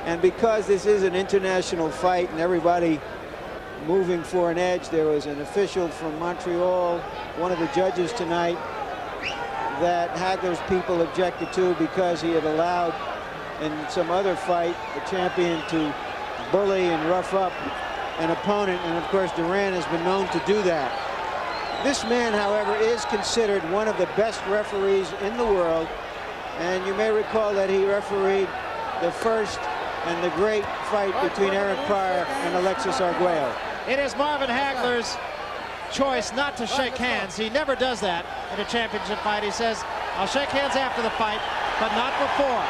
And because this is an international fight and everybody moving for an edge, there was an official from Montreal, one of the judges tonight, that Hagler's people objected to because he had allowed in some other fight the champion to bully and rough up an opponent, and of course Duran has been known to do that. This man, however, is considered one of the best referees in the world, and you may recall that he refereed the first and the great fight between Eric Pryor and Alexis Arguello. It is Marvin Hagler's choice not to shake hands. He never does that in a championship fight. He says, I'll shake hands after the fight, but not before.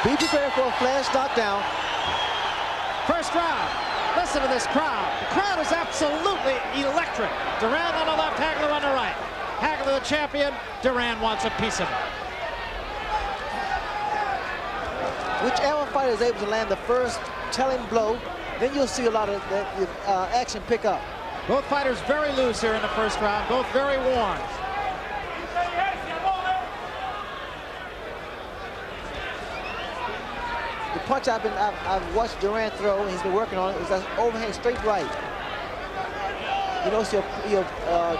Be prepared for a flash knockdown. First round. Listen to this crowd. The crowd is absolutely electric. Duran on the left, Hagler on the right. Hagler the champion. Duran wants a piece of it. Whichever fighter is able to land the first telling blow, then you'll see a lot of action pick up. Both fighters very loose here in the first round, both very worn. The punch I've watched Duran throw, he's been working on it, is that overhand straight right. You notice he'll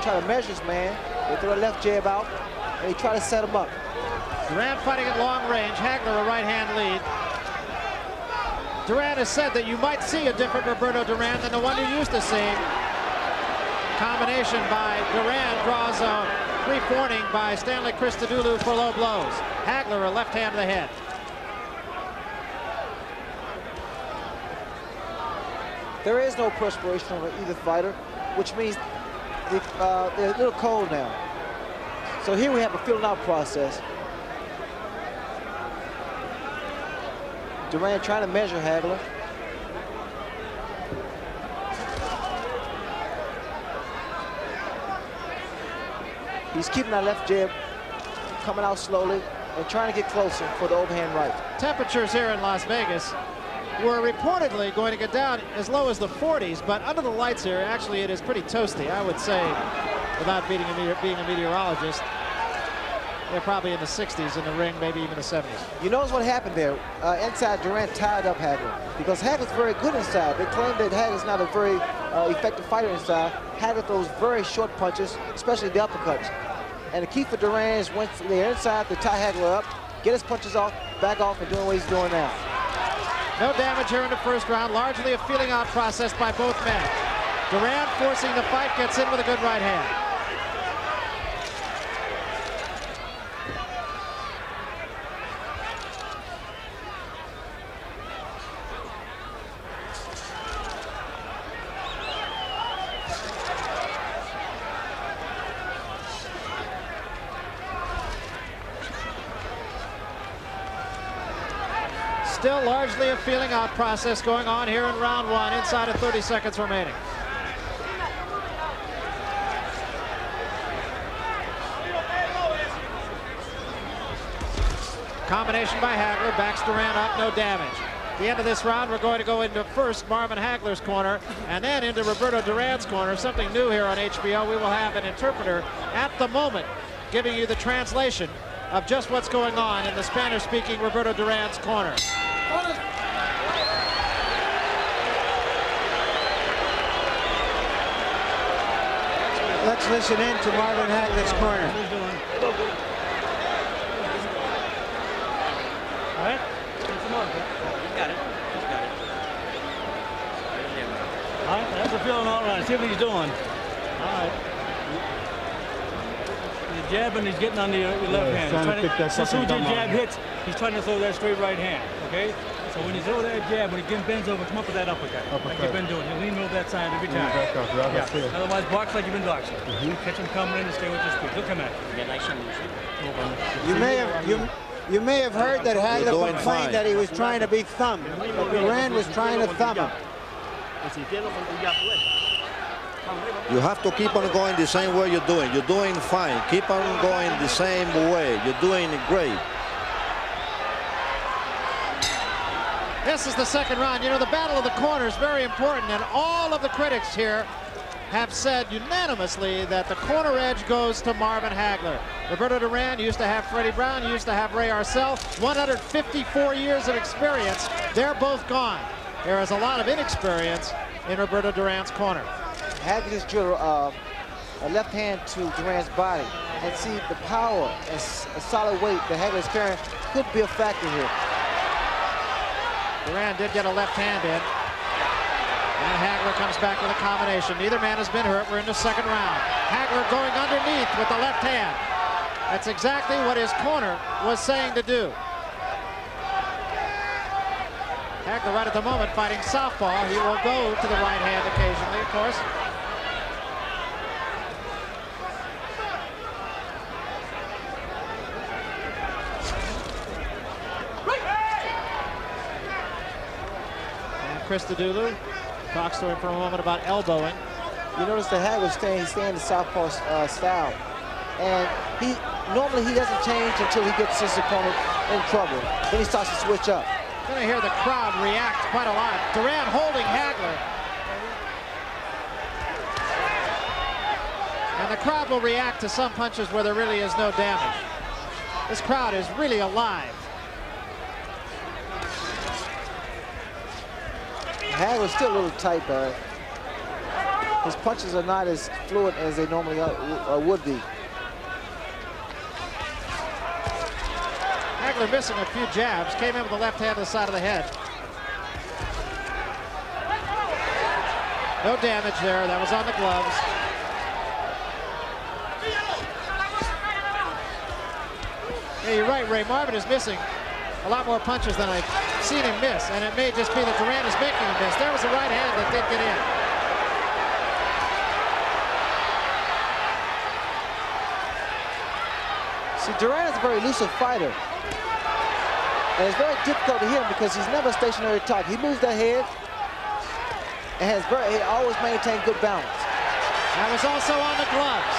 try to measure this man. He'll throw a left jab out, and he try to set him up. Duran fighting at long range, Hagler a right-hand lead. Duran has said that you might see a different Roberto Duran than the one you're used to seeing. Combination by Duran draws a brief warning by Stanley Christodoulou for low blows. Hagler a left hand to the head. There is no perspiration on either fighter, which means they're a little cold now. So here we have a feeling out process. Duran trying to measure Hagler. He's keeping that left jab coming out slowly and trying to get closer for the overhand right. Temperatures here in Las Vegas were reportedly going to get down as low as the 40s, but under the lights here, actually it is pretty toasty, I would say, without being a meteorologist. They're probably in the 60s in the ring, maybe even the 70s. You notice what happened there? Inside, Duran tied up Hagler because Hagler's very good inside. They claim that Hagler's not a very effective fighter inside. Hagler throws very short punches, especially the uppercuts. And the key for Duran is once they're inside, to tie Hagler up, get his punches off, back off, and doing what he's doing now. No damage here in the first round, largely a feeling out process by both men. Duran forcing the fight, gets in with a good right hand. Still largely a feeling out process going on here in round one, inside of 30 seconds remaining. Combination by Hagler, backs Duran up, no damage. At the end of this round, we're going to go into first Marvin Hagler's corner and then into Roberto Duran's corner. Something new here on HBO. We will have an interpreter at the moment giving you the translation of just what's going on in the Spanish-speaking Roberto Duran's corner. Let's listen in to Marvin Hagler's corner. All right? Come on, you got it. All right, that's a feeling all right. See what he's doing. All right. He's jabbing, he's getting on the left hand. As soon as the jab hits, he's trying to throw that straight right hand, okay? So when you throw that jab, when he bends over, come up with that uppercut. Like you've been doing. You lean over that side every time. Yeah. Otherwise, box like you've been boxing. Catch him coming in and stay with your speed. He'll come at you. You may have heard that Hagler complained that he was trying to be thumbed. But Duran was trying to thumb him. You have to keep on going the same way you're doing. You're doing fine. Keep on going the same way. You're doing great. This is the second round. You know, the battle of the corner is very important, and all of the critics here have said unanimously that the corner edge goes to Marvin Hagler. Roberto Duran used to have Freddie Brown, used to have Ray Arcel, 154 years of experience. They're both gone. There is a lot of inexperience in Roberto Duran's corner. Hagler just drilled a left hand to Duran's body. And see, the power and a solid weight that Hagler is carrying could be a factor here. Duran did get a left hand in. And Hagler comes back with a combination. Neither man has been hurt. We're in the second round. Hagler going underneath with the left hand. That's exactly what his corner was saying to do. Hagler right at the moment fighting southpaw. He will go to the right hand occasionally, of course. And Christodoulou talks to him for a moment about elbowing. You notice that Hagler's staying the southpaw style. And normally he doesn't change until he gets his opponent in trouble. Then he starts to switch up. Going to hear the crowd react quite a lot. Duran holding Hagler. And the crowd will react to some punches where there really is no damage. This crowd is really alive. Hagler's still a little tight, Barry. His punches are not as fluid as they normally would be. Hagler missing a few jabs, came in with the left hand to the side of the head. No damage there, that was on the gloves. Yeah, you're right, Ray. Marvin is missing a lot more punches than I've seen him miss, and it may just be that Duran is making him miss. There was a right hand that did get in. See, Duran is a very elusive fighter. And it's very difficult to hit him because he's never a stationary top. He moves that head and he always maintained good balance. That was also on the gloves.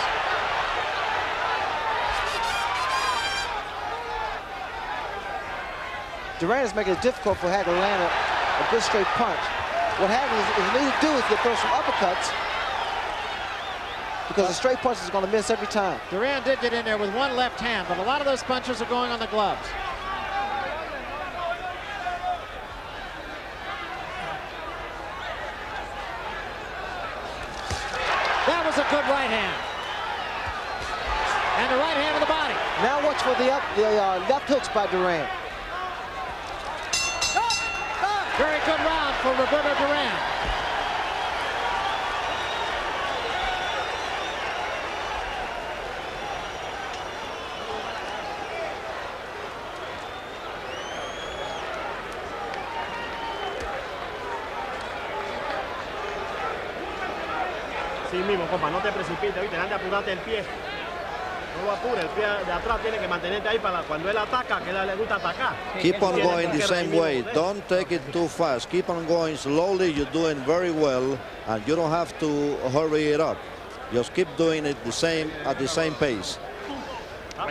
Duran is making it difficult for Hagler to land a good straight punch. What Hagler is need to do is get throw some uppercuts because the straight punch is going to miss every time. Duran did get in there with one left hand, but a lot of those punches are going on the gloves. That was a good right hand. And the right hand of the body. Now watch for the left hooks by Duran. Very good round for Roberto Duran. Sí mismo, compa, no te precipites, ¿viste? Anda, apurate el pie. No apure, el pie de atrás tiene que mantenerte ahí para cuando él ataca, que le gusta atacar. Keep on going the same way. Don't take it too fast. Keep on going slowly. You're doing very well, and you don't have to hurry it up. Just keep doing it at the same pace. You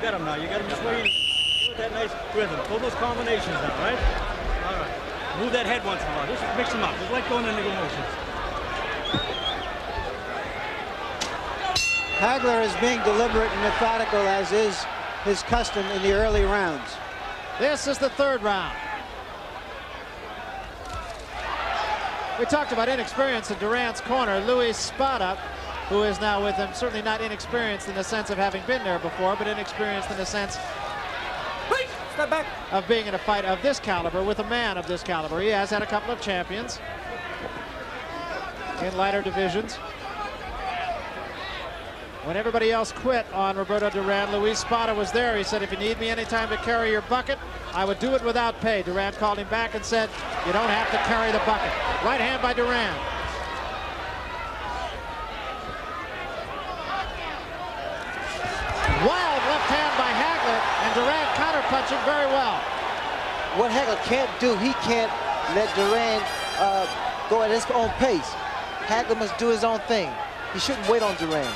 got him now. You got him just waiting. With that nice rhythm. Pull those combinations now, right? All right. Move that head once in a while. Just mix them up. Just like going into motions. Hagler is being deliberate and methodical, as is his custom in the early rounds. This is the third round. We talked about inexperience in Duran's corner. Luis Spada, who is now with him, certainly not inexperienced in the sense of having been there before, but inexperienced in the sense of being in a fight of this caliber with a man of this caliber. He has had a couple of champions in lighter divisions. When everybody else quit on Roberto Duran, Luis Spada was there. He said, if you need me anytime to carry your bucket, I would do it without pay. Duran called him back and said, you don't have to carry the bucket. Right hand by Duran. Wild left hand by Hagler, and Duran counter-punching very well. What Hagler can't do, he can't let Duran go at his own pace. Hagler must do his own thing. He shouldn't wait on Duran.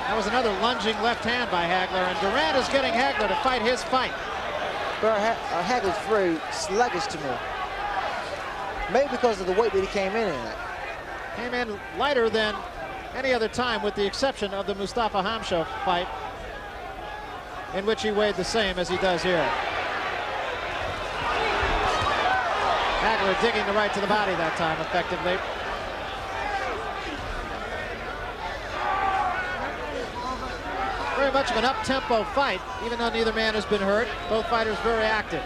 That was another lunging left hand by Hagler, and Duran is getting Hagler to fight his fight. Hagler's very sluggish to me. Maybe because of the weight that he came in at. Came in lighter than any other time, with the exception of the Mustafa Hamsho fight, in which he weighed the same as he does here. Hagler digging the right to the body that time effectively. Very much of an up-tempo fight, even though neither man has been hurt. Both fighters very active.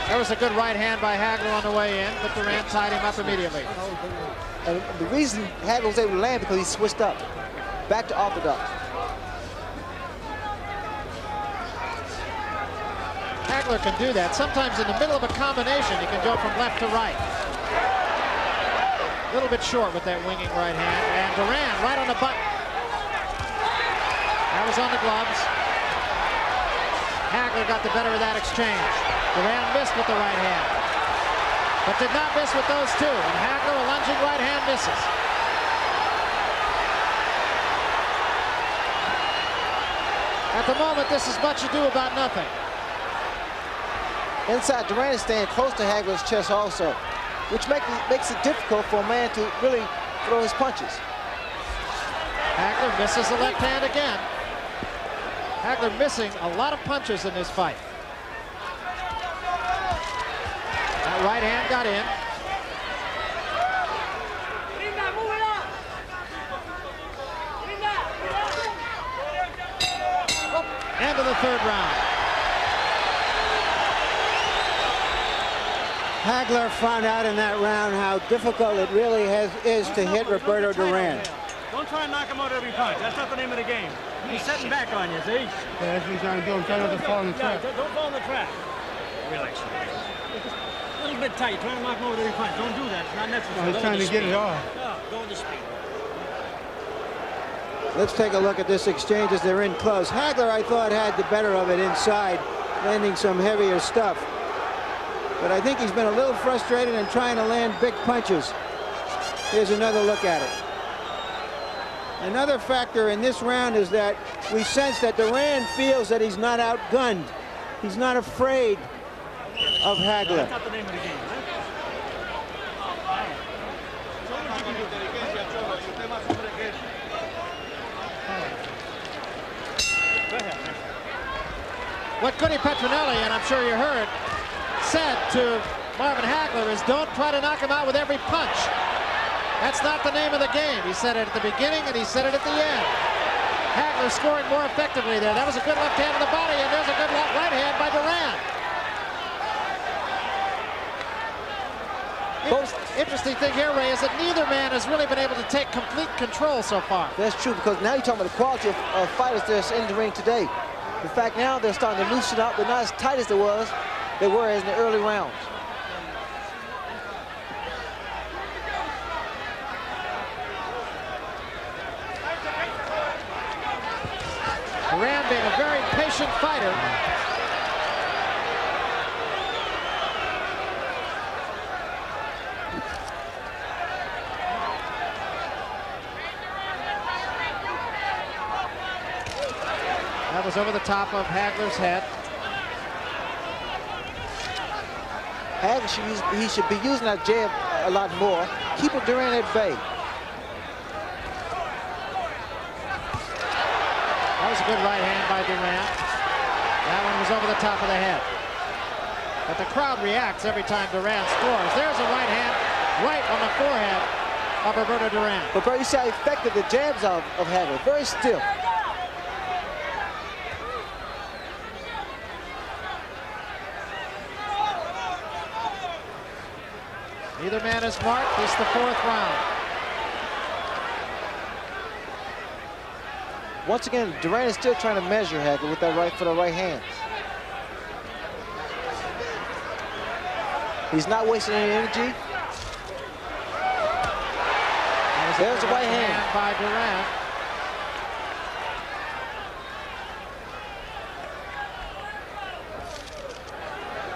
There was a good right hand by Hagler on the way in, but Duran tied him up immediately. And the reason Hagler was able to land because he switched up, back to orthodox. Hagler can do that. Sometimes in the middle of a combination, he can go from left to right. A little bit short with that winging right hand. And Duran right on the button. That was on the gloves. Hagler got the better of that exchange. Duran missed with the right hand, but did not miss with those two. And Hagler, a lunging right hand, misses. At the moment, this is much ado about nothing. Inside, Duran is staying close to Hagler's chest also, which makes it difficult for a man to really throw his punches. Hagler misses the left hand again. Hagler missing a lot of punches in this fight. That right hand got in. End of the third round. Hagler found out in that round how difficult it really is to hit Roberto Duran. Don't try and knock him out every punch. That's not the name of the game. He's setting back on you, see? Yeah, that's what he's trying to do. I'm trying not to fall in the trap. Don't fall in the trap. Relax. A little bit tight. Trying to knock him over every punch. Don't do that. It's not necessary. He's trying to get it off. No, go with the speed. Let's take a look at this exchange as they're in close. Hagler, I thought, had the better of it inside, landing some heavier stuff. But I think he's been a little frustrated and trying to land big punches. Here's another look at it. Another factor in this round is that we sense that Duran feels that he's not outgunned. He's not afraid of Hagler. That's not the name of the game. What Goody Petronelli, and I'm sure you heard, said to Marvin Hagler is, don't try to knock him out with every punch. That's not the name of the game. He said it at the beginning and he said it at the end. Hagler scoring more effectively there. That was a good left hand to the body, and there's a good right hand by Duran. Interesting thing here, Ray, is that neither man has really been able to take complete control so far. That's true, because now you're talking about the quality of fighters that's in the ring today. In fact, now they're starting to loosen up. They're not as tight as they were as in the early rounds. Duran being a very patient fighter. That was over the top of Hagler's head. Hagler he should be using that jab a lot more. Keep Duran at bay. That was a good right hand by Duran. That one was over the top of the head. But the crowd reacts every time Duran scores. There's a right hand right on the forehead of Roberto Duran. But bro, you see how effective the jabs of Hagler. Very stiff. Neither man is marked. It's the fourth round. Once again, Duran is still trying to measure Hagler with that right foot or right hand. He's not wasting any energy. There's a right hand by Duran.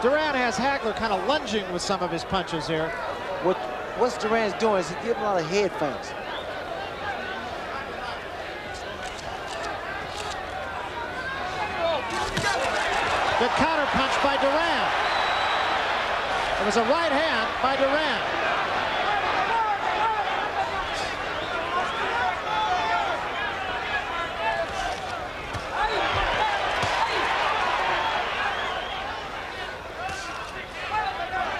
Duran has Hagler kind of lunging with some of his punches here. What's Duran's doing is he's giving a lot of head feints. Good counter punch by Duran. It was a right hand by Duran.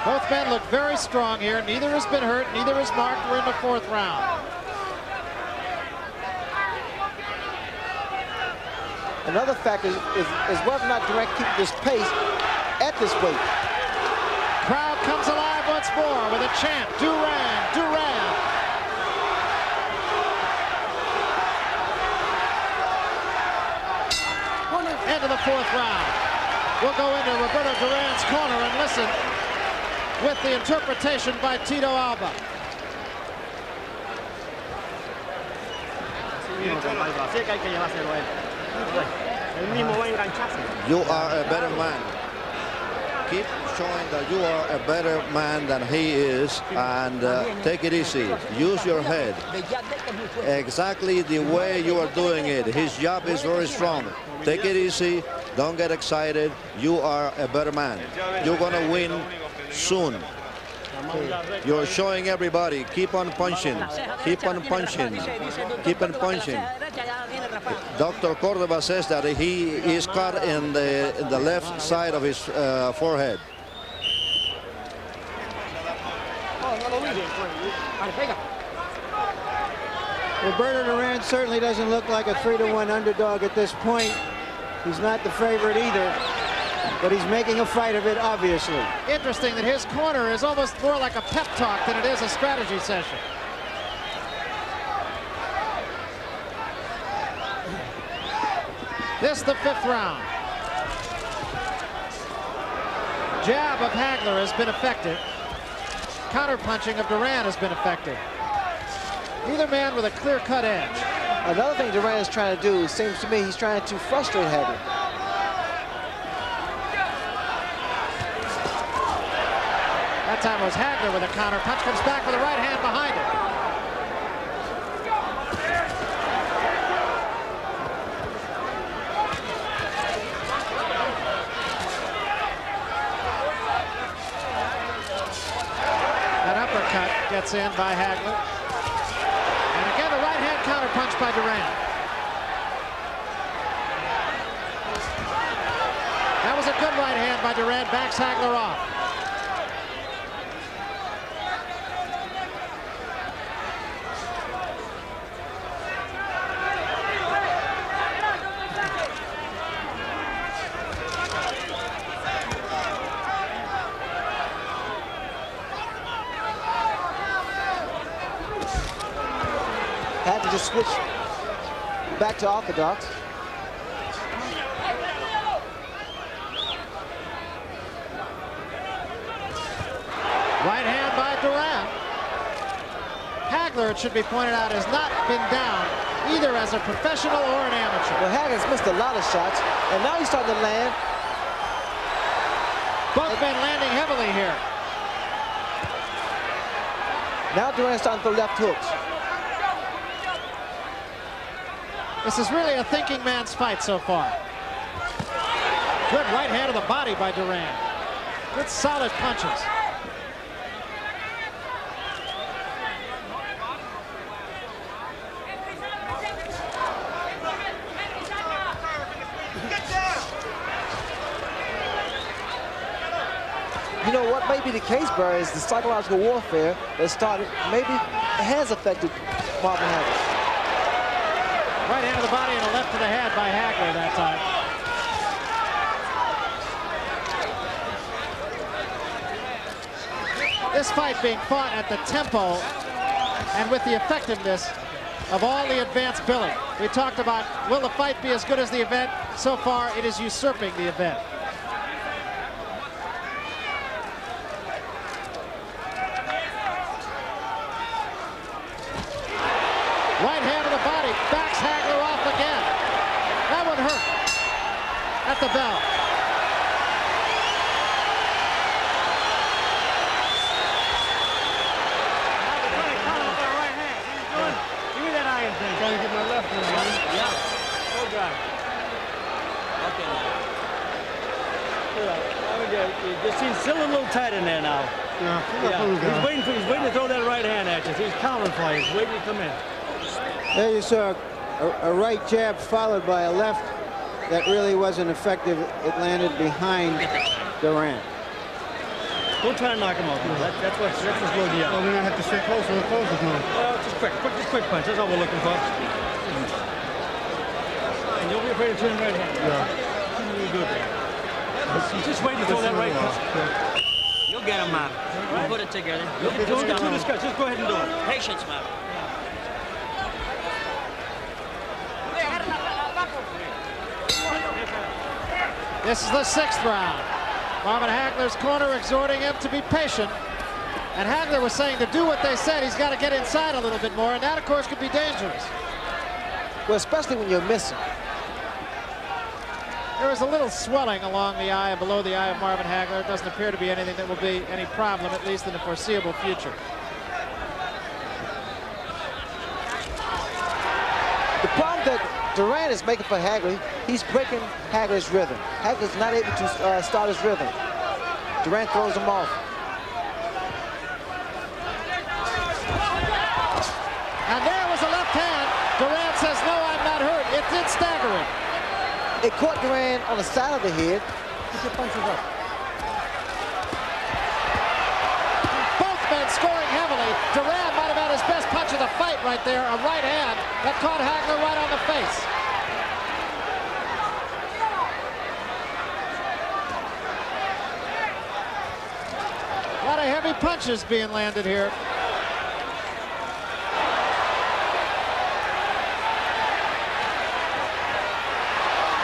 Both men look very strong here. Neither has been hurt, neither is marked. We're in the 4th round. Another factor is whether or not Duran keeps this pace at this weight. Crowd comes alive once more with a chant, Duran, Duran. End of the 4th round. We'll go into Roberto Duran's corner and listen with the interpretation by Tito Alba. You are a better man. Keep showing that you are a better man than he is, and take it easy. Use your head. Exactly the way you are doing it. His jab is very strong. Take it easy. Don't get excited. You are a better man. You're going to win soon. You're showing everybody. Keep on punching. Keep on punching. Keep on punching. Dr. Cordova says that he is cut in the left side of his forehead. Roberto Duran certainly doesn't look like a 3-1 underdog at this point. He's not the favorite either, but he's making a fight of it, obviously. Interesting that his corner is almost more like a pep talk than it is a strategy session. This the 5th round. Jab of Hagler has been effective. Counter-punching of Duran has been effective. Neither man with a clear-cut edge. Another thing Duran is trying to do, it seems to me, he's trying to frustrate Hagler. That time was Hagler with a counter punch, comes back with a right hand behind it. An uppercut gets in by Hagler. And again, a right hand counter punch by Duran. That was a good right hand by Duran, backs Hagler off. Had to just switch back to orthodox. Right hand by Duran. Hagler, it should be pointed out, has not been down either as a professional or an amateur. Well, Hagler's missed a lot of shots, and now he's starting to land. Both men landing heavily here. Now Duran's starting to throw left hooks. This is really a thinking man's fight so far. Good right hand to the body by Duran. Good solid punches. You know what may be the case, Barry, is the psychological warfare that started, maybe has affected Marvin Hagler. Right hand to the body and a left to the head by Hagler that time. This fight being fought at the tempo and with the effectiveness of all the advanced billing. We talked about, will the fight be as good as the event? So far, it is usurping the event. Right hand to the body, backs Hagler off again. That one hurt at the bell. It seems still a little tight in there now. He's waiting to throw that right hand at you. He's countering for you. He's waiting to come in. There you saw a right jab followed by a left that really wasn't effective. It landed behind Duran. Don't try to knock him out. That's what's slow you down. Well, we're going to have to stay closer and closer now. Well, just quick punch. That's all we're looking for. And don't be afraid to turn right hand. Yeah. Really good there. Just wait to throw that right punch. You'll get him, man. We'll put it together. Don't get too discussed. Just go ahead and do it. Patience, man. This is the 6th round. Marvin Hagler's corner exhorting him to be patient. And Hagler was saying to do what they said, he's got to get inside a little bit more, and that, of course, could be dangerous. Well, especially when you're missing. There is a little swelling along the eye and below the eye of Marvin Hagler. It doesn't appear to be anything that will be any problem, at least in the foreseeable future. The problem that Duran is making for Hagler, he's breaking Hagler's rhythm. Hagler's not able to start his rhythm. Duran throws him off. And there was a left hand. Duran says, no, I'm not hurt. It did stagger him. It caught Duran on the side of the head. Get your punches up. Both men scoring heavily. Duran might have had his best punch of the fight right there, a right hand that caught Hagler right on the face. A lot of heavy punches being landed here.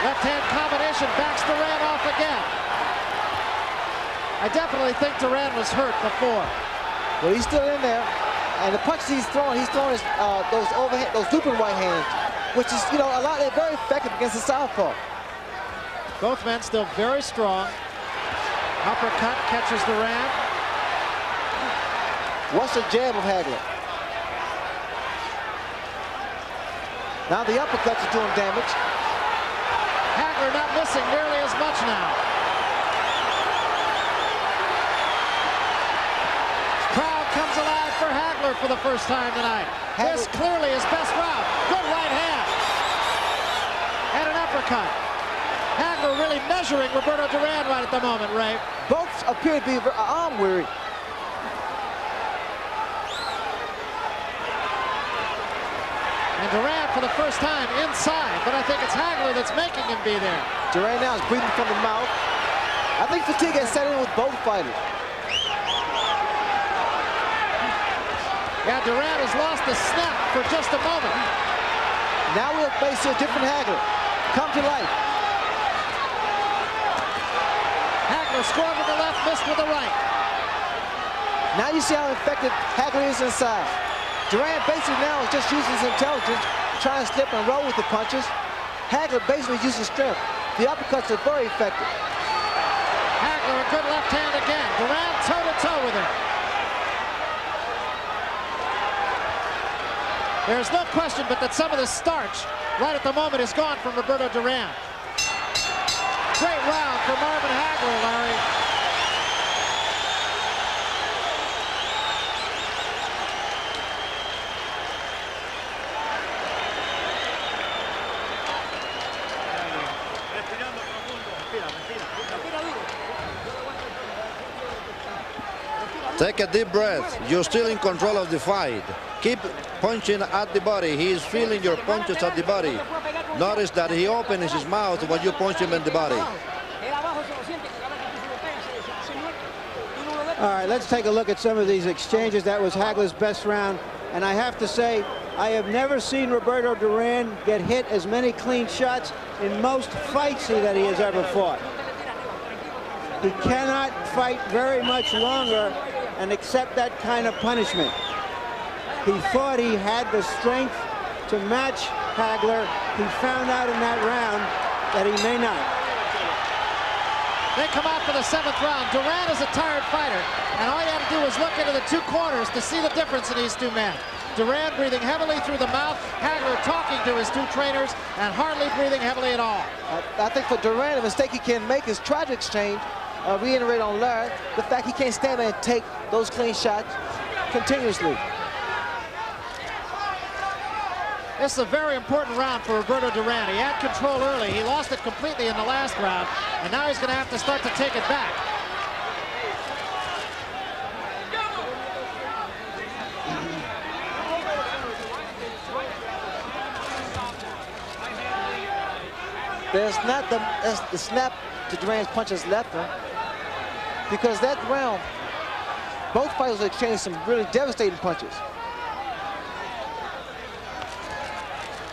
Left-hand combination backs Duran off again. I definitely think Duran was hurt before. Well, he's still in there. And the punches he's throwing his, those overhand, those looping right hands, which is, you know, they're very effective against the southpaw. Both men still very strong. Uppercut catches Duran. Watch the jab of Hagler. Now the uppercuts are doing damage. Hagler not missing nearly as much now. Crowd comes alive for Hagler for the first time tonight. This clearly his best round. Good right hand. And an uppercut. Hagler really measuring Roberto Duran right at the moment, Ray. Both appear to be arm weary. And Duran for the first time inside, but I think it's Hagler that's making him be there. Duran now is breathing from the mouth. I think fatigue has set in with both fighters. Yeah, Duran has lost the snap for just a moment. Now we'll face a different Hagler. Come to life. Hagler scored with the left, missed with the right. Now you see how effective Hagler is inside. Duran basically now is just using his intelligence, trying to slip and roll with the punches. Hagler basically uses strength. The uppercuts are very effective. Hagler a good left hand again. Duran toe-to-toe with him. There's no question but that some of the starch right at the moment is gone from Roberto Duran. Great round for Marvin Hagler, Larry. Take a deep breath. You're still in control of the fight. Keep punching at the body. He is feeling your punches at the body. Notice that he opens his mouth when you punch him in the body. All right, let's take a look at some of these exchanges. That was Hagler's best round. And I have to say, I have never seen Roberto Duran get hit as many clean shots in most fights that he has ever fought. He cannot fight very much longer and accept that kind of punishment. He thought he had the strength to match Hagler. He found out in that round that he may not. They come out for the 7th round. Duran is a tired fighter, and all you have to do is look into the two corners to see the difference in these two men. Duran breathing heavily through the mouth, Hagler talking to his 2 trainers, and hardly breathing heavily at all. I think for Duran, the mistake he can make is try to exchange, reiterate on Larry, the fact he can't stand there and take those clean shots continuously. This is a very important round for Roberto Duran. He had control early. He lost it completely in the last round, and now he's going to have to start to take it back. There's not the snap to Duran's punches left him, because that round, both fighters exchanged some really devastating punches.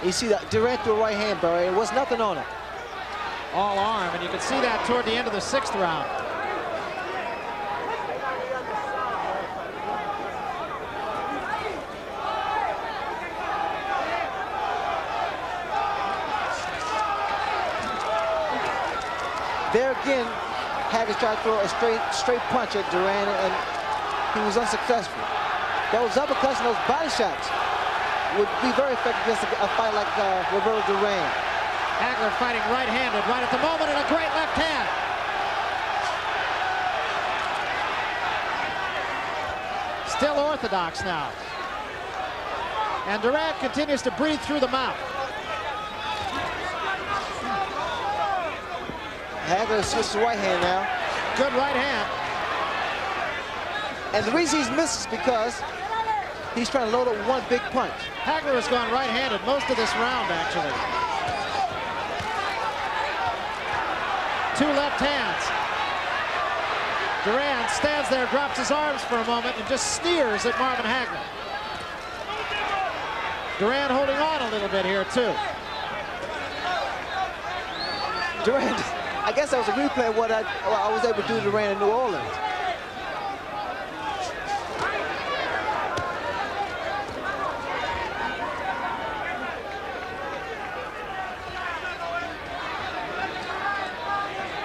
You see that Duran threw a right hand, Barry. There was nothing on it. All arm, and you can see that toward the end of the 6th round. There again, Hagler tried to throw a straight punch at Duran, and he was unsuccessful. Those uppercuts and those body shots would be very effective against a fight like Roberto Duran. Hagler fighting right-handed right at the moment, and a great left hand. Still orthodox now. And Duran continues to breathe through the mouth. Hagler switches to right hand now. Good right hand. And the reason he's missed is because he's trying to load up one big punch. Hagler has gone right-handed most of this round, actually. 2 left hands. Duran stands there, drops his arms for a moment, and just sneers at Marvin Hagler. Duran holding on a little bit here, too. Duran, I guess that was a replay of what I was able to do to Duran in New Orleans.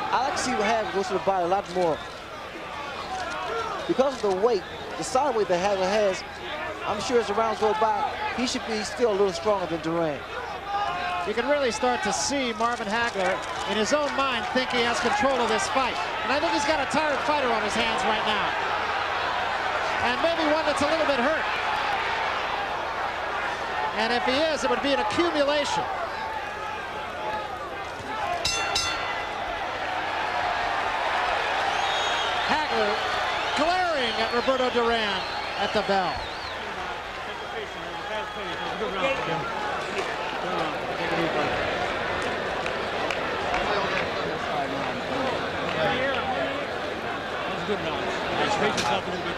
I like to see what Hagler goes to the body a lot more. Because of the weight, the solid weight that Hagler has, I'm sure as the rounds go by, he should be still a little stronger than Duran. You can really start to see Marvin Hagler in his own mind think he has control of this fight. And I think he's got a tired fighter on his hands right now. And maybe one that's a little bit hurt. And if he is, it would be an accumulation. Hagler glaring at Roberto Duran at the bell. Good round.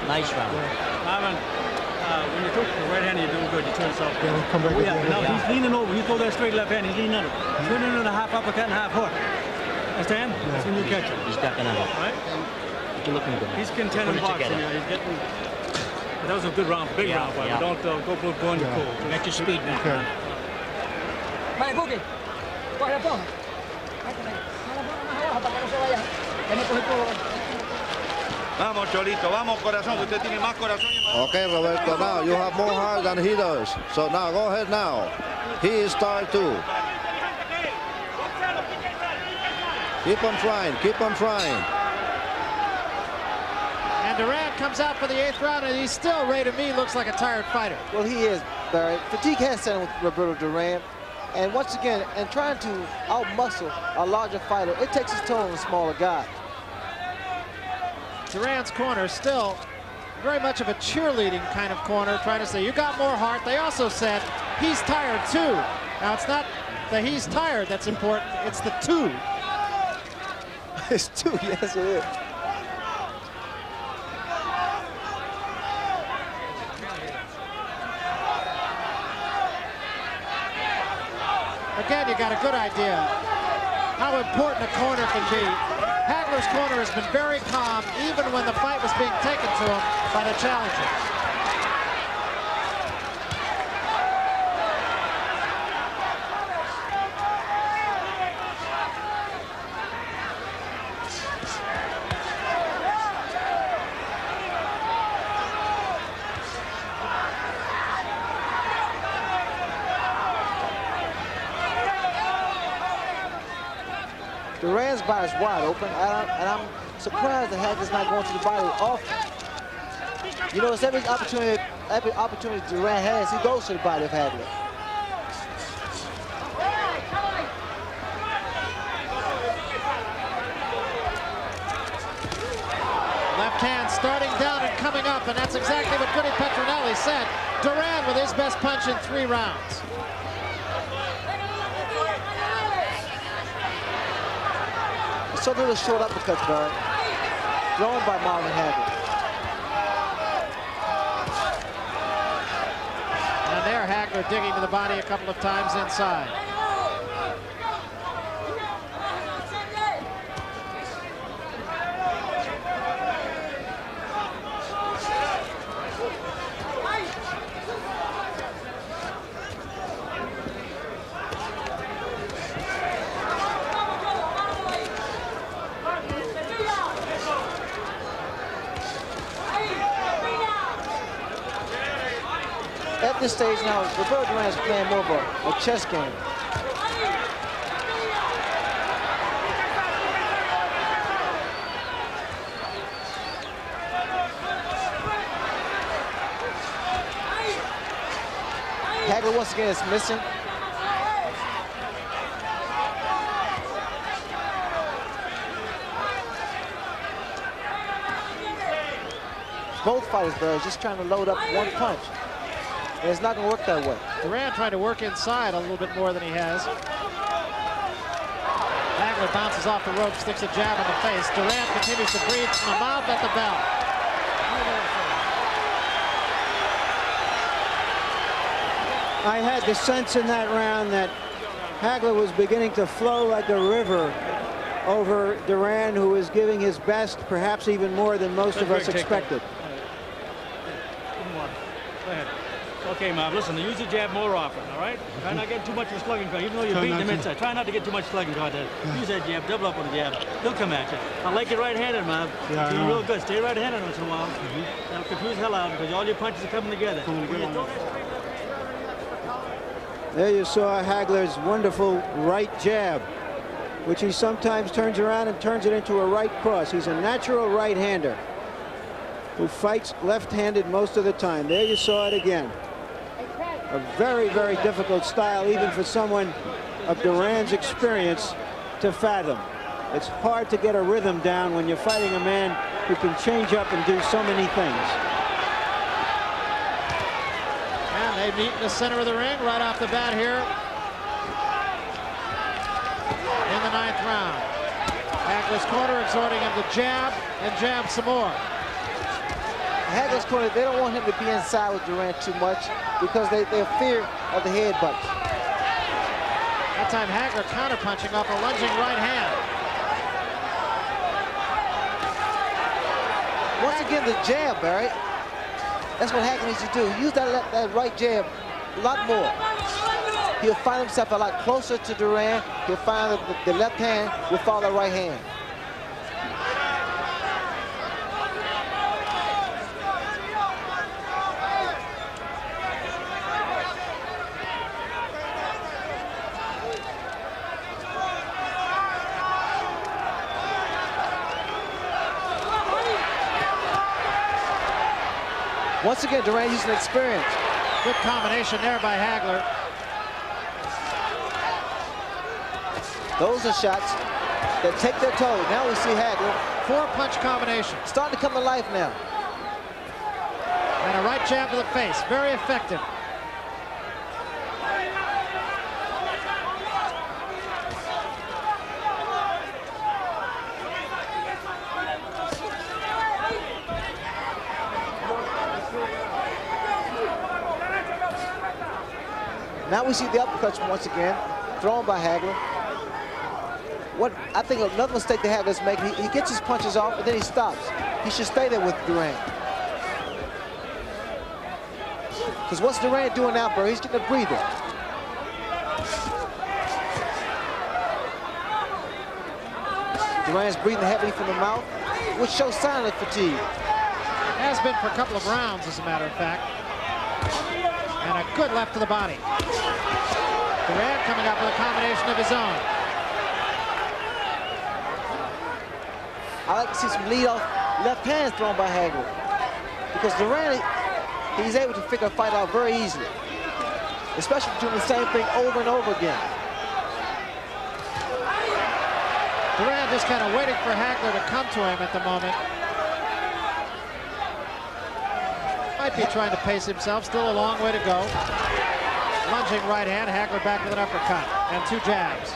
Nice round. Marvin, when you took the right hand, you're doing good. You turn yourself. Yeah, come back again. Now he's leaning over. You throw that straight left hand, he's leaning under. Turn into a half uppercut and half hook. Understand? Yeah. That's when you catch him. He's ducking out. Right? You're looking good. He's contending boxing. He's getting. That was a good round, big round fight. Yeah. Don't go in the cold. Get your speed back. Okay. Vaya, Cookie. Coge la toma. Para que no se vaya. Déjame coger todo. Vamos, Cholito, vamos, corazón, que usted tiene más corazón y más... Okay, Roberto, now you have more heart than he does. So now go ahead now. He is tired too. Keep on trying, keep on trying. And Duran comes out for the 8th round, and he's still, Ray, to me, looks like a tired fighter. Well, he is, Barry. Fatigue has set in with Roberto Duran. And once again, and trying to out-muscle a larger fighter, it takes its toll on a smaller guy. Duran's corner still very much of a cheerleading kind of corner, trying to say, you got more heart. They also said he's tired too. Now, it's not that he's tired that's important, it's the two. It's two, yes it is. Again, you got a good idea how important a corner can be. Hagler's corner has been very calm, even when the fight was being taken to him by the challenger. body's wide open, and I'm surprised that Hagler's not going to the body often. You know, it's every opportunity Duran has, he goes to the body of Hagler. Left hand starting down and coming up, and that's exactly what Goody Petronelli said. Duran with his best punch in 3 rounds. So little short uppercuts, Barry. Thrown by Marvin Hagler. And there, Hagler digging to the body a couple of times inside. At this stage now, Roberto Duran is playing more of a chess game. Hagler once again is missing. Both fighters, Barry, just trying to load up one punch. And it's not going to work that way. Duran trying to work inside a little bit more than he has. Hagler bounces off the rope, sticks a jab in the face. Duran continues to breathe from the mouth at the bell. I had the sense in that round that Hagler was beginning to flow like a river over Duran, who was giving his best, perhaps even more than most of us expected. Go ahead. Okay, Marv, listen, use the jab more often, all right? Try not to get too much of a slugging card, even though you're beating him inside. Try not to get too much slugging card. Use that jab, double up on the jab. He'll come at you. I like your right-handed, Marv. Yeah, you're real good. Stay right-handed once in a while. That'll confuse the hell out because all your punches are coming together. There you saw Hagler's wonderful right jab, which he sometimes turns around and turns it into a right cross. He's a natural right-hander who fights left-handed most of the time. There you saw it again. A very, very difficult style, even for someone of Duran's experience, to fathom. It's hard to get a rhythm down when you're fighting a man who can change up and do so many things. And they meet in the center of the ring right off the bat here in the 9th round. Hagler's corner exhorting him to jab and jab some more. Hagler's corner, they don't want him to be inside with Duran too much because they fear of the headbutts. That time Hagler counterpunching off a lunging right hand. Once again, the jab, Barry. That's what Hagler needs to do. Use that right jab a lot more. He'll find himself a lot closer to Duran. He'll find that the left hand will follow the right hand. Once again, Duran using experience. Good combination there by Hagler. Those are shots that take their toll. Now we see Hagler. 4-punch combination. Starting to come to life now. And a right jab to the face. Very effective. Now we see the uppercuts once again, thrown by Hagler. What I think another mistake that Hagler's making, he gets his punches off and then he stops. He should stay there with Duran. Because what's Duran doing now, bro? He's getting a breather. Duran's breathing heavily from the mouth, which shows sign of fatigue. Has been for a couple of rounds, as a matter of fact. And a good left to the body. Duran coming up with a combination of his own. I like to see some lead-off left hands thrown by Hagler. Because Duran, he's able to figure a fight out very easily. Especially doing the same thing over and over again. Duran just kind of waiting for Hagler to come to him at the moment. Might be trying to pace himself. Still a long way to go. Lunging right hand. Hagler back with an uppercut and 2 jabs.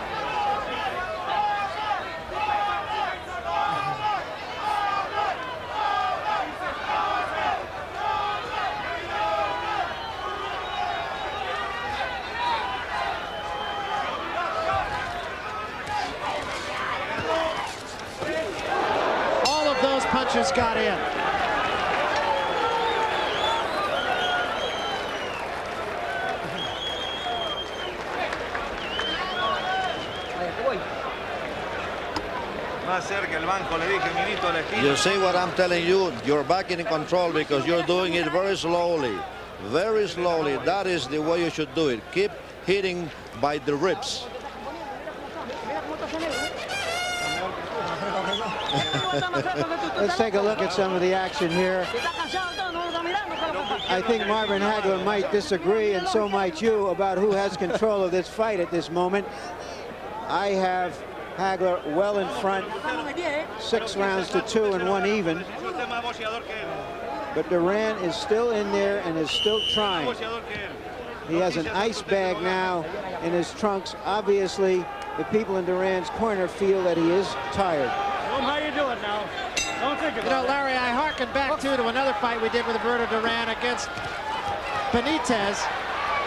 All of those punches got in. You see what I'm telling you? You're back in control because you're doing it very slowly. Very slowly. That is the way you should do it. Keep hitting by the ribs. Let's take a look at some of the action here. I think Marvin Hagler might disagree, and so might you, about who has control of this fight at this moment. I have Hagler well in front, 6 rounds to 2 and 1 even. But Duran is still in there and is still trying. He has an ice bag now in his trunks. Obviously, the people in Duran's corner feel that he is tired. How you doing now? Don't think about it. You know, Larry, I hearken back to another fight we did with Roberto Duran against Benitez,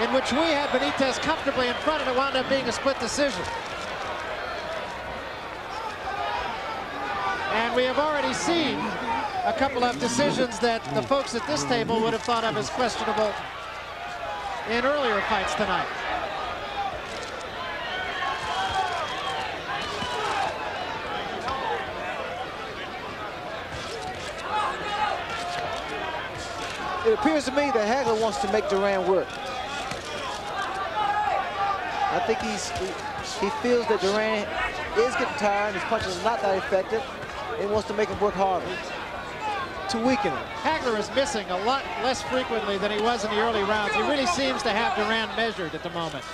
in which we had Benitez comfortably in front, and it wound up being a split decision. And we have already seen a couple of decisions that the folks at this table would have thought of as questionable in earlier fights tonight. It appears to me that Hagler wants to make Duran work. I think he feels that Duran is getting tired, his punches are not that effective, and wants to make him work harder to weaken him. Hagler is missing a lot less frequently than he was in the early rounds. He really seems to have Duran measured at the moment.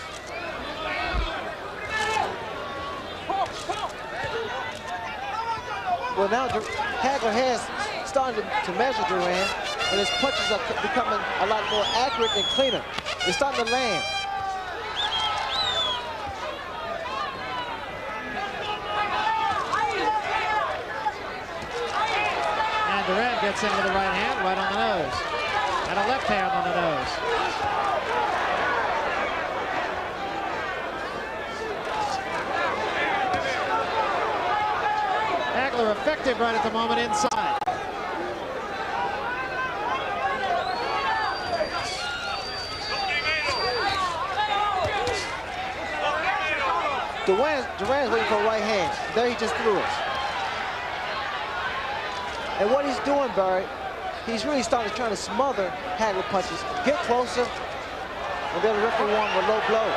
Well, now Hagler has started to measure Duran, and his punches are becoming a lot more accurate and cleaner. They're starting to land. And Duran gets in with a right hand right on the nose, and a left hand on the nose. Hagler effective right at the moment inside. Duran's waiting for a right hand. There he just threw it. And what he's doing, Barry, he's really starting trying to smother Hagler punches. Get closer, and then the referee won with a low blow.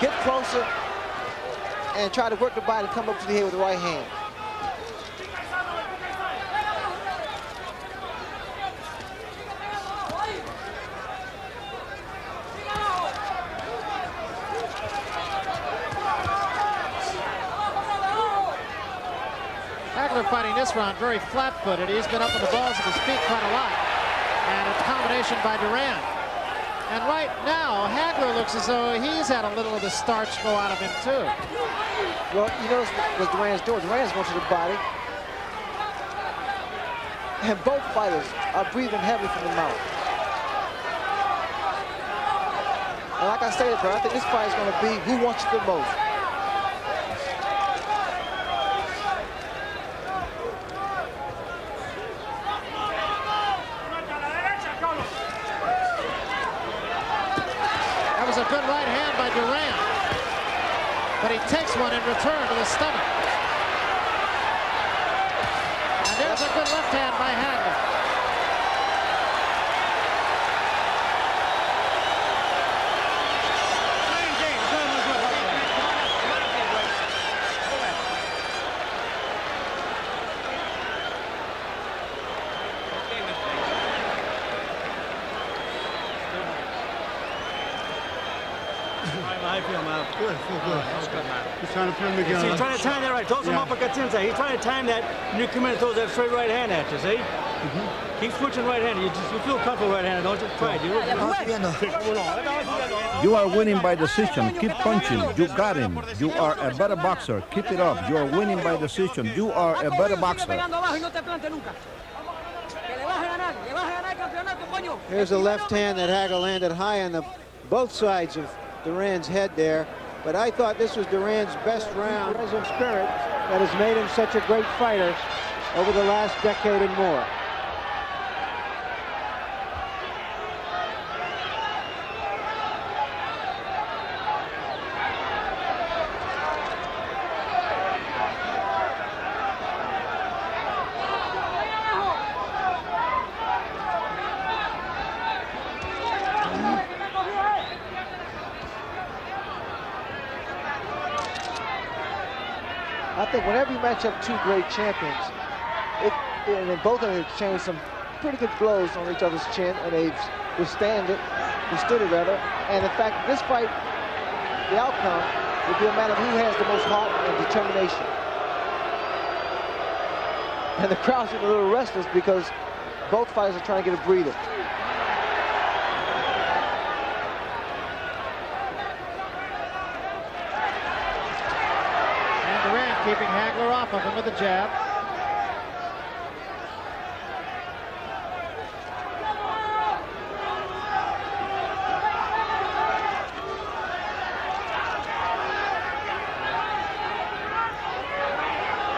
Get closer, and try to work the body to come up to the head with the right hand. Hagler fighting this round very flat-footed. He's been up on the balls of his feet quite a lot. And a combination by Duran. And right now, Hagler looks as though he's had a little of the starch go out of him, too. Well, you notice what Duran's doing. Duran's going to the body. And both fighters are breathing heavily from the mouth. And like I stated, bro, I think this fight is going to be who wants it the most. That was a good right hand by Duran. But he takes one in return to the stomach. And there's a good left hand by Hagler. How you feel, man? Good, feel good. That's good, man. He's trying to put him together. See, he's trying to time that right. Throw some uppercuts inside. He's trying to time that when you come in and throw that straight right hand at you, see? Keep switching right-handed. You feel comfortable right-handed, don't you? Try it, You are winning by decision. Keep punching. You got him. You are a better boxer. Keep it up. You are winning by decision. You are a better boxer. Here's a left hand that Hagler landed high on both sides of Duran's head there. But I thought this was Duran's best round of spirit that has made him such a great fighter over the last decade and more. I think whenever you match up two great champions, and then both of them exchanged some pretty good blows on each other's chin, and they've withstood it rather. And in fact, this fight, the outcome will be a matter of who has the most heart and determination. And the crowd's getting a little restless because both fighters are trying to get a breather. Keeping Hagler off of him with a jab.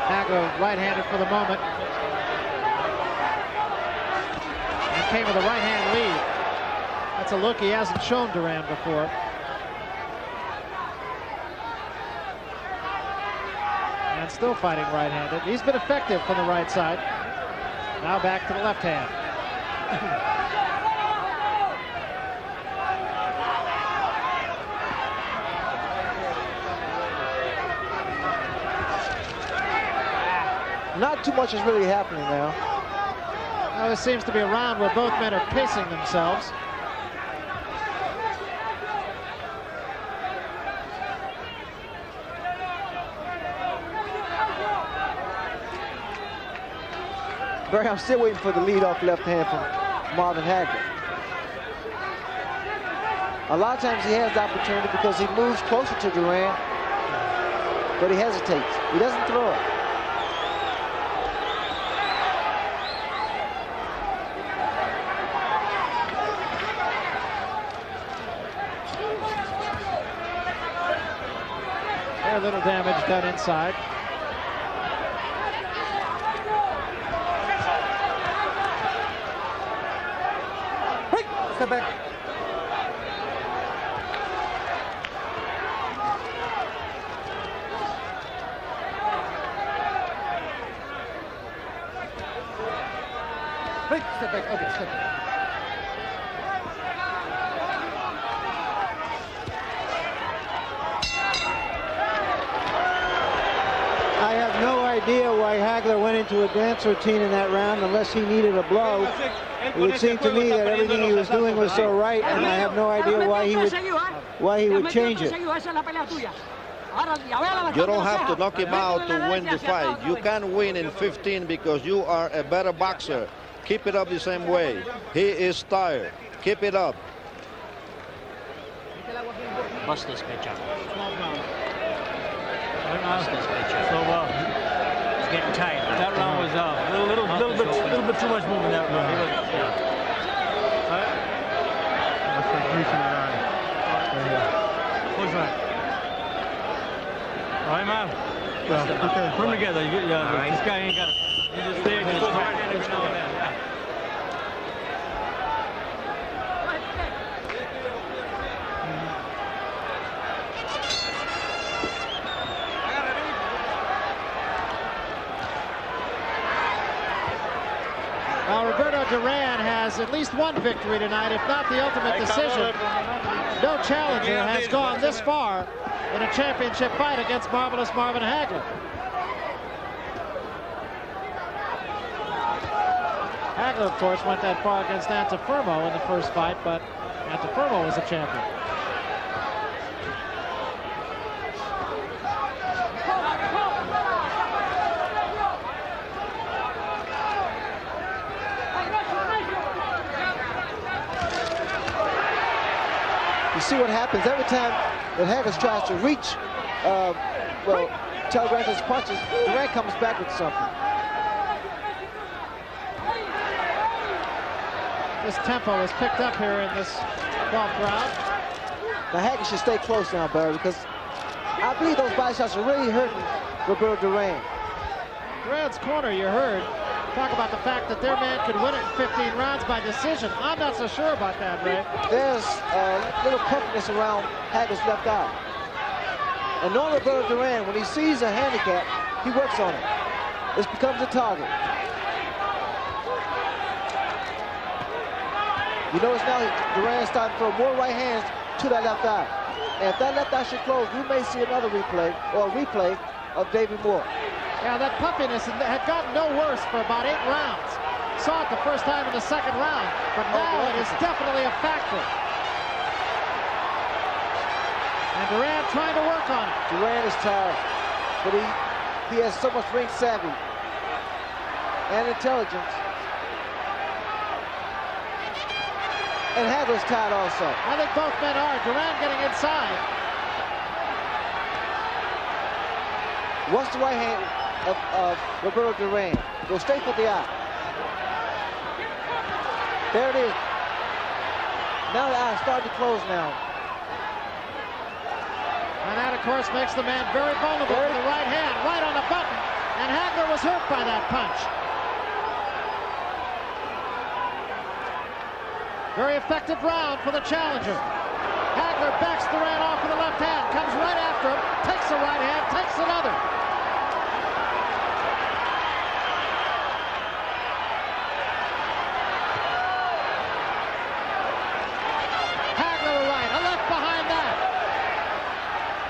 Hagler right-handed for the moment. And came with a right-hand lead. That's a look he hasn't shown Duran before. And still fighting right-handed. He's been effective from the right side. Now back to the left hand. Not too much is really happening now. Now this seems to be a round where both men are pacing themselves. I'm still waiting for the lead-off left hand from Marvin Hagler. A lot of times he has the opportunity because he moves closer to Duran, but he hesitates. He doesn't throw it. Very little damage done inside. Step back. Hey, step back. Okay, step back. I have no idea why Hagler went into a dance routine in that round unless he needed a blow. It would seem to me that everything he was doing was so right, and I have no idea why he would change it. You don't have to knock him out to win the fight. You can win in 15 because you are a better boxer. Keep it up the same way. He is tired. Keep it up. Bust this bitch up. So, it's getting tight. That round was a little bit too much movement that round. Push right. All right, man. Put them together. This guy ain't got it. You just stay and just right hand every now and then. Well, Roberto Duran has at least one victory tonight, if not the ultimate decision. No challenger has gone this far in a championship fight against marvelous Marvin Hagler. Hagler, of course, went that far against Antifermo in the first fight, but Antifermo was a champion. see what happens every time that Hagler tries to reach, telegraph his punches, Duran comes back with something. This tempo is picked up here in this 12th round. Now Hagler should stay close now, Barry, because I believe those body shots are really hurting Roberto Duran. Duran's corner, you heard, talk about the fact that their man could win it in 15 rounds by decision. I'm not so sure about that, Ray. There's a little puffiness around Hagler's left eye. And knowing Roberto Duran, when he sees a handicap, he works on it. This becomes a target. You notice now Duran starting to throw more right hands to that left eye. And if that left eye should close, we may see another replay, or a replay of Davey Moore. Yeah, that puffiness had gotten no worse for about 8 rounds. Saw it the first time in the 2nd round, but now it is definitely a factor. And Duran trying to work on it. Duran is tired, but he has so much ring savvy and intelligence. And Hagler's tired also. I think both men are. Duran getting inside. What's the right hand of Roberto Duran? Go straight for the eye. There it is. Now the eye starting to close now. And that, of course, makes the man very vulnerable with the right hand, right on the button. And Hagler was hurt by that punch. Very effective round for the challenger. Hagler backs Duran off with the left hand, comes right after him, takes the right hand, takes another. Hagler a right, a left behind that.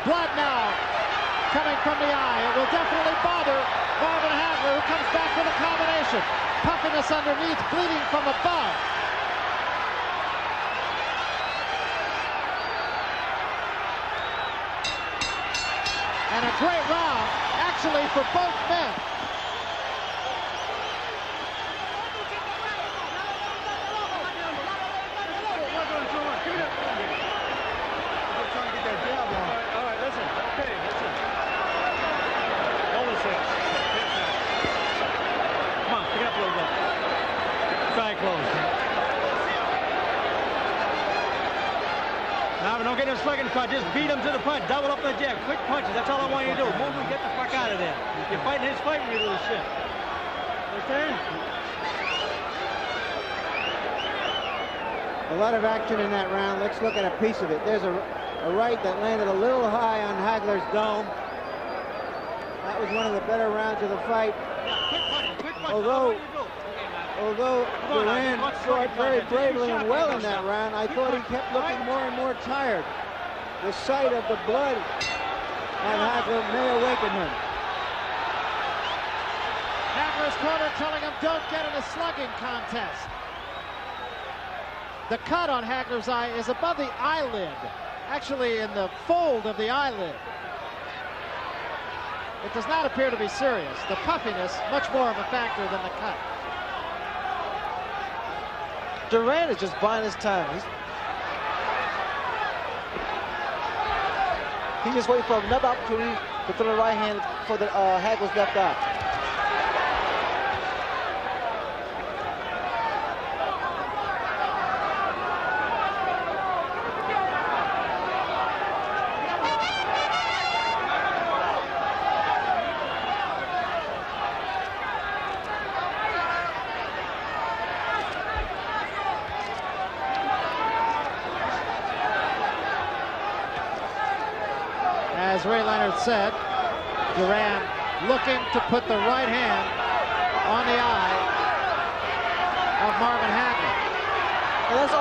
Blood now coming from the eye. It will definitely bother Marvin Hagler, who comes back with a combination. Puffiness underneath, bleeding from above. And a great round, actually, for both men. All right, listen. Okay, listen. Hold this here. Come on, pick it up a little bit. Try and close. Now, don't get no slugging punch. Just beat him to the punch. Double up the jab. Quick punches. That's all I want you to do. Move and get the fuck out of there. You're fighting his fight, you little shit. Understand? A lot of action in that round. Let's look at a piece of it. There's a right that landed a little high on Hagler's dome. That was one of the better rounds of the fight. Quick punch. Although Duran fought very bravely and well in that round, I thought he kept looking more and more tired. The sight of the blood on Hagler may awaken him. Hagler's corner telling him, don't get in a slugging contest. The cut on Hagler's eye is above the eyelid, actually in the fold of the eyelid. It does not appear to be serious. The puffiness, much more of a factor than the cut. Duran is just buying his time. He's just waiting for another opportunity to throw the right hand for the Hagler's left eye. As Ray Leonard said, Duran looking to put the right hand on the eye of Marvin Hagler. And that's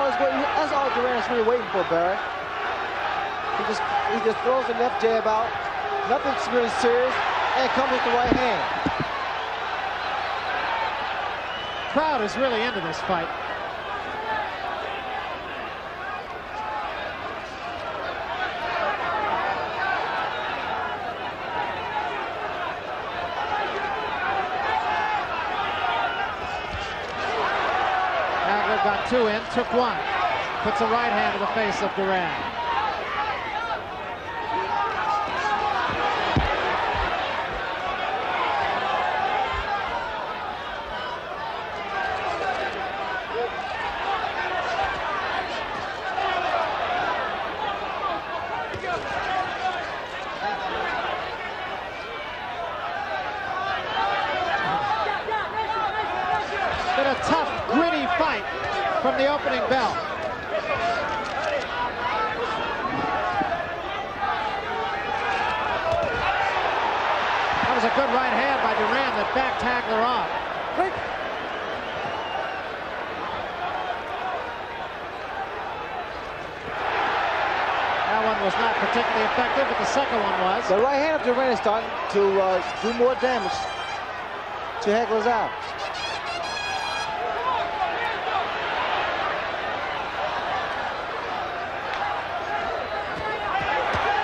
all Duran's really waiting for, Barry. He just throws the left jab out, nothing's really serious, and comes with the right hand. Crowd is really into this fight. Got 2 in, took 1. Puts a right hand to the face of Duran. fight from the opening bell. That was a good right hand by Duran that backed Hagler off. That one was not particularly effective, but the second one was. The right hand of Duran is starting to do more damage to Hagler's eye.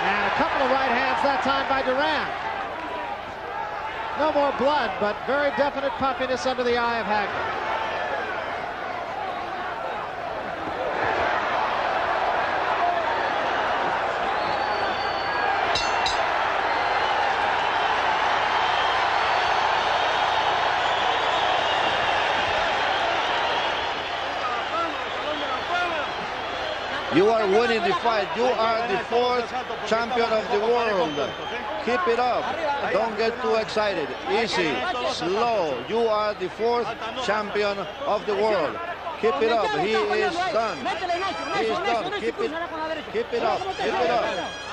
And a couple of right hands that time by Duran. No more blood, but very definite puffiness under the eye of Hagler. You are winning the fight. You are the 4th champion of the world. Keep it up. Don't get too excited. Easy, slow. You are the 4th champion of the world. Keep it up. He is done. He is done. Keep it up. Keep it up.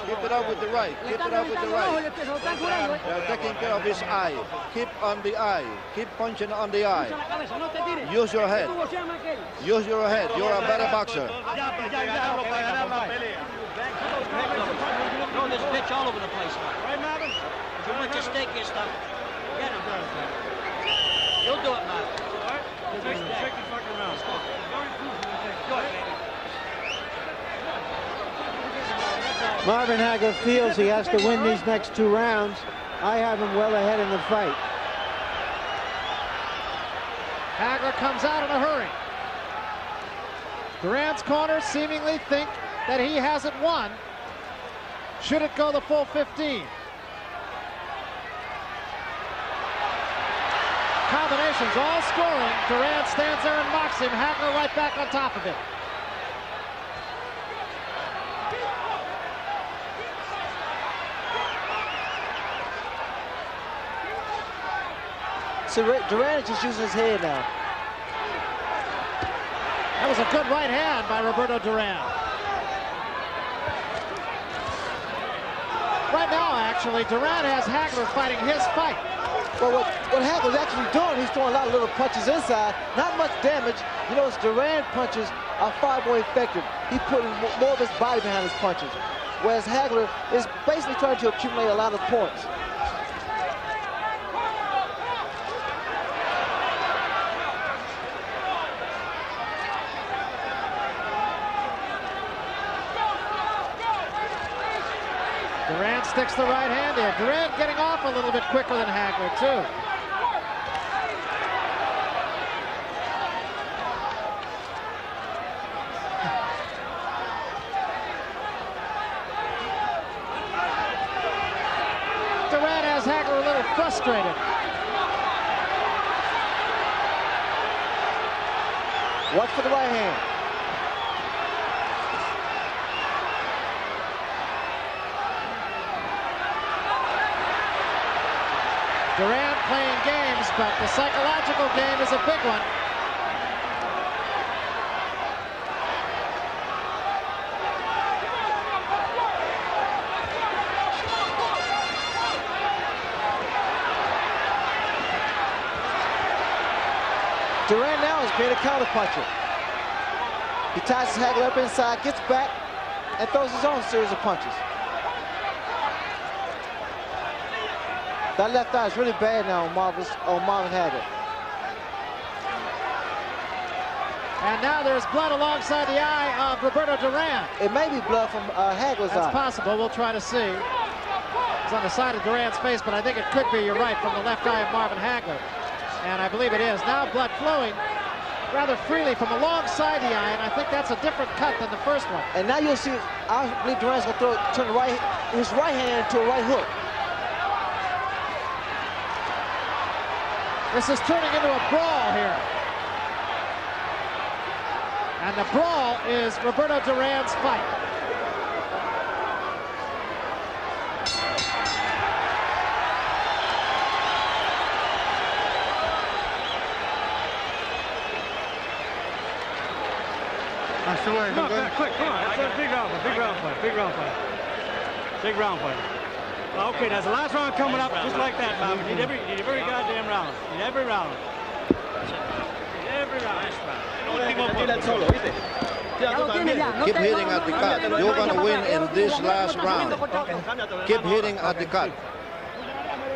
Keep it up with the right. Keep it up with the right. They're taking care of his eye. Keep on the eye. Keep punching on the eye. Use your head. Use your head. You're a better boxer. Throw this bitch all over the place. Right, Marvin? If you want your steak and stuff, get him. You'll do it, Marvin. All right? Shake the fucking around. Go ahead, baby. Marvin Hagler feels he has to win these next 2 rounds. I have him well ahead in the fight. Hagler comes out in a hurry. Duran's corner seemingly think that he hasn't won. Should it go the full 15? Combinations all scoring. Duran stands there and mocks him. Hagler right back on top of it. So Duran is just using his head now. That was a good right hand by Roberto Duran. Right now, actually, Duran has Hagler fighting his fight. Well, what Hagler's actually doing, he's throwing a lot of little punches inside. Not much damage. You know, Duran punches are far more effective. He's putting more of his body behind his punches. Whereas Hagler is basically trying to accumulate a lot of points. Duran sticks the right hand in. Duran getting off a little bit quicker than Hagler, too. Duran has Hagler a little frustrated. Watch for the right hand. Duran playing games, but the psychological game is a big one. Duran now is being a counterpuncher. He ties his Hagler up inside, gets back, and throws his own series of punches. That left eye is really bad now on Marvin Hagler. And now there's blood alongside the eye of Roberto Duran. It may be blood from Hagler's eye. That's possible. We'll try to see. It's on the side of Duran's face, but I think it could be, you're right, from the left eye of Marvin Hagler. And I believe it is. Now blood flowing rather freely from alongside the eye, and I think that's a different cut than the first one. And now you'll see, I believe Duran's going to turn his right hand into a right hook. This is turning into a brawl here. And the brawl is Roberto Duran's fight. away. No, quick, come on. That's a big round fight. Big round fight. Okay, that's the last round coming up, just like that, Marvin. Need every goddamn round. Need every round. Every round. Keep hitting at the cut. You're going to win in this last round. Keep hitting at the cut.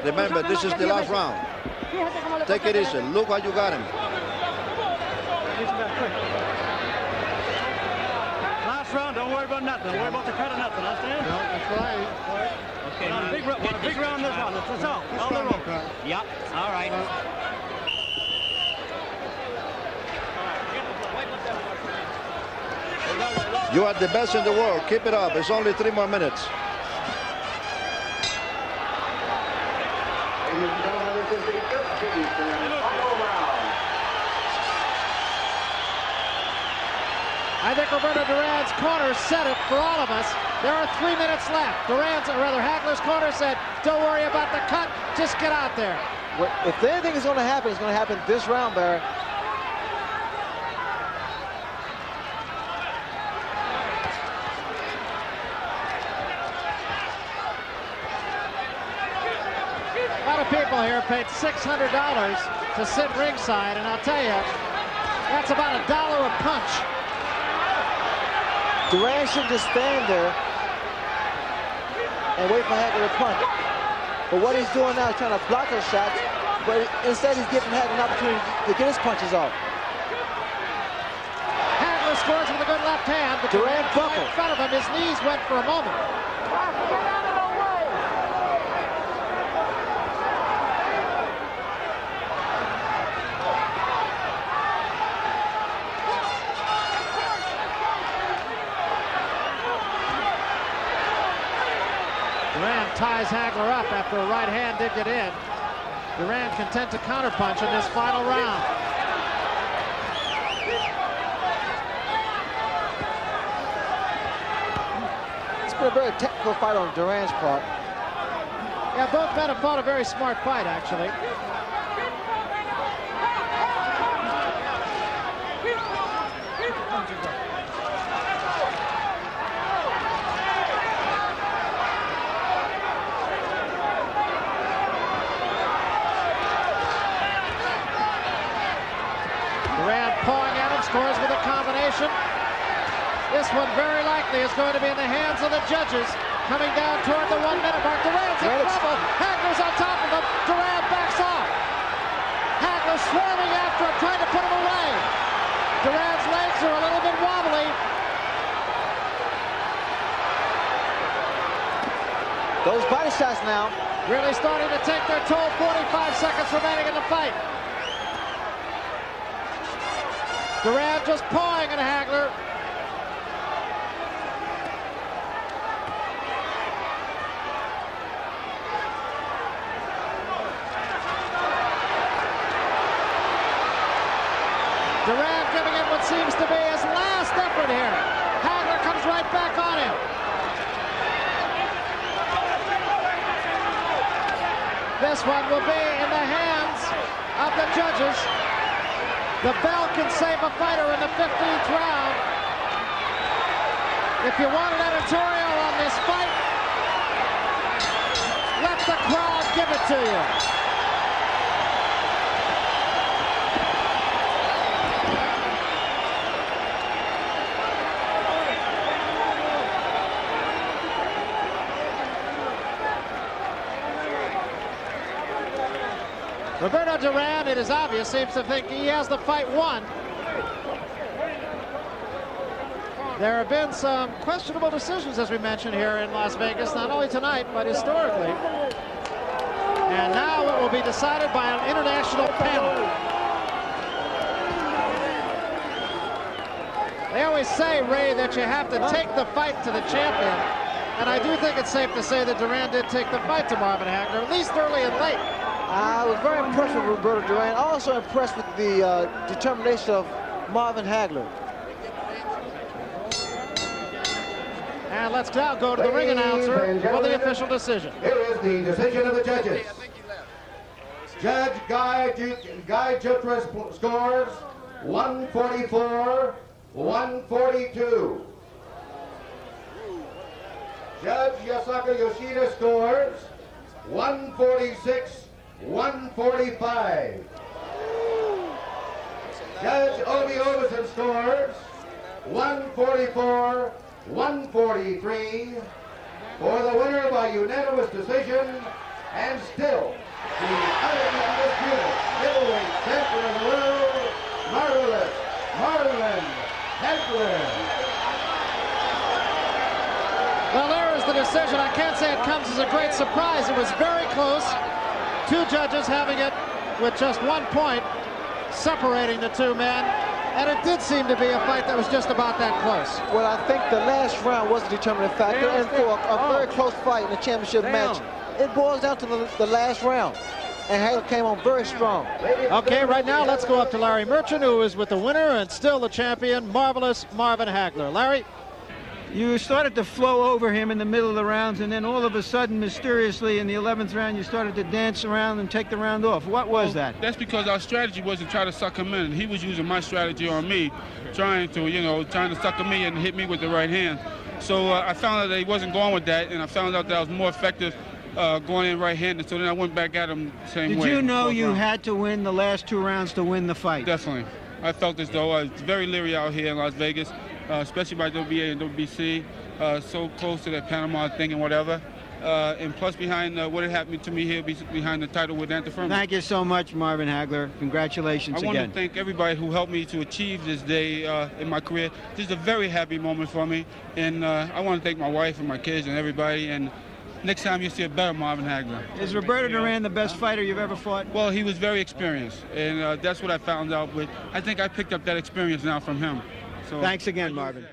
Remember, this is the last round. Take it easy. Look what you got him. Last round, don't worry about nothing. Don't worry about the cut or nothing, understand? No, that's right. Okay, want a big round this one. That's all. All the rope. Yep, all right. You are the best in the world. Keep it up. It's only 3 more minutes. I think Roberto Duran's corner said it for all of us. There are 3 minutes left. Hagler's corner said, don't worry about the cut, just get out there. Well, if anything is going to happen, it's going to happen this round, Barry. A lot of people here paid $600 to sit ringside, and I'll tell you, that's about $1 a punch. Duran should just stand there and wait for Hagler to punch. But what he's doing now is trying to block those shots, but instead he's giving Hagler an opportunity to get his punches off. Hagler scores with a good left hand, but Duran buckled. in front of him, his knees went for a moment. Duran ties Hagler up after a right hand did get in. Duran content to counterpunch in this final round. It's been a very technical fight on Duran's part. Yeah, both men have fought a very smart fight, actually. Duran pawing at him, scores with a combination. This one very likely is going to be in the hands of the judges. Coming down toward the 1 minute mark. Duran's in trouble. Hagler's on top of him. Duran backs off. Hagler swarming after him, trying to put him away. Duran's legs are a little bit wobbly. Those body shots now. Really starting to take their toll. 45 seconds remaining in the fight. Duran just pawing at Hagler. Duran giving it what seems to be his last effort here. Hagler comes right back on him. This one will be in the hands of the judges. The bell can save a fighter in the 15th round. If you want an editorial on this fight, let the crowd give it to you. Roberto Duran, it is obvious, seems to think he has the fight won. There have been some questionable decisions, as we mentioned, here in Las Vegas, not only tonight, but historically. And now it will be decided by an international panel. They always say, Ray, that you have to take the fight to the champion. And I do think it's safe to say that Duran did take the fight to Marvin Hagler, at least early and late. I was very impressed with Roberto Duran. Also impressed with the determination of Marvin Hagler. And let's now go to the ring announcer for the official decision. Here is the decision of the judges. Judge Guy Jutras scores 144 142. Judge Yusaku Yoshida scores 146-145. Judge Ove Ovesen scores 144-143 for the winner by unanimous decision, and still the undisputed middleweight champion of the world, marvelous Marvin Hagler. Well, there is the decision. I can't say it comes as a great surprise. It was very close. Two judges having it with just 1 point separating the two men. And it did seem to be a fight that was just about that close. Well, I think the last round was a determining factor, and for a very close fight in the championship match, it boils down to the last round. And Hagler came on very strong. Okay, right now let's go up to Larry Merchant, who is with the winner and still the champion, marvelous Marvin Hagler. Larry? You started to flow over him in the middle of the rounds, and then all of a sudden, mysteriously, in the 11th round, you started to dance around and take the round off. What was that? That's because our strategy was to try to suck him in. He was using my strategy on me, trying to suck me and hit me with the right hand. So I found out that he wasn't going with that, and I found out that I was more effective going in right-handed, so then I went back at him the same way. Did you know you had to win the last 2 rounds to win the fight? Definitely. I felt as though I was very leery out here in Las Vegas, especially by WBA and WBC, so close to that Panama thing and whatever. And plus behind what had happened to me here behind the title with Antifermo. Thank you so much, Marvin Hagler. Congratulations again. I want to thank everybody who helped me to achieve this day in my career. This is a very happy moment for me, and I want to thank my wife and my kids and everybody. And next time you'll see a better Marvin Hagler. Is Roberto Duran the best fighter you've ever fought? Well, he was very experienced, and that's what I found out. But I think I picked up that experience now from him. So thanks again, Marvin.